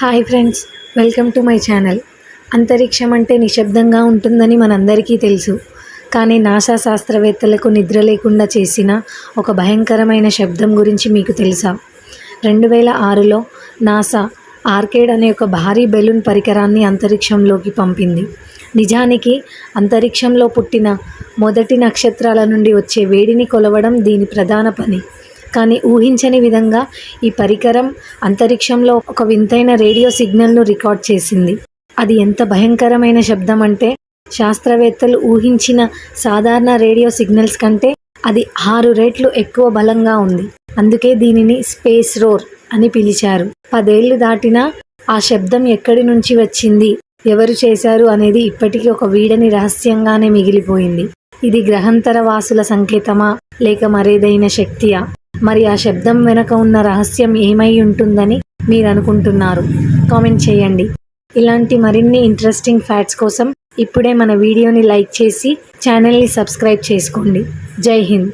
Hi friends, welcome to my channel. అంతరిక్షం అంటే నిశ్శబ్దంగా ఉంటుందని మనందరికీ తెలుసు. కానీ నాసా శాస్త్రవేత్తలకు నిద్ర లేకుండా చేసిన ఒక భయంకరమైన శబ్దం గురించి మీకు తెలుసా? 2006లో నాసా ఆర్కేడ్ అనే ఒక భారీ బెలూన్ పరికరాన్ని అంతరిక్షంలోకి పంపింది. నిజానికి అంతరిక్షంలో పుట్టిన మొదటి నక్షత్రాల నుండి వచ్చే వేడిని కొలవడం దీని ప్రధాన పని. కానీ ఊహించని విధంగా ఈ పరికరం అంతరిక్షంలో ఒక వింతైన రేడియో సిగ్నల్ను రికార్డ్ చేసింది. అది ఎంత భయంకరమైన శబ్దం అంటే శాస్త్రవేత్తలు ఊహించిన సాధారణ రేడియో సిగ్నల్స్ కంటే అది 6 రెట్లు ఎక్కువ బలంగా ఉంది. అందుకే దీనిని స్పేస్ రోర్ అని పిలిచారు. 10 ఏళ్లు దాటినా ఆ శబ్దం ఎక్కడి నుంచి వచ్చింది, ఎవరు చేశారు అనేది ఇప్పటికీ ఒక వీడని రహస్యంగానే మిగిలిపోయింది. ఇది గ్రహాంతర వాసుల సంకేతమా లేక మరేదైనా శక్తియా? మరి ఆ శబ్దం వెనక ఉన్న రహస్యం ఏమై ఉంటుందని మీరు అనుకుంటున్నారు? కామెంట్ చేయండి. ఇలాంటి మరిన్ని ఇంట్రెస్టింగ్ ఫ్యాక్ట్స్ కోసం ఇప్పుడే మన వీడియోని లైక్ చేసి ఛానల్ని సబ్స్క్రైబ్ చేసుకోండి. జై హింద్.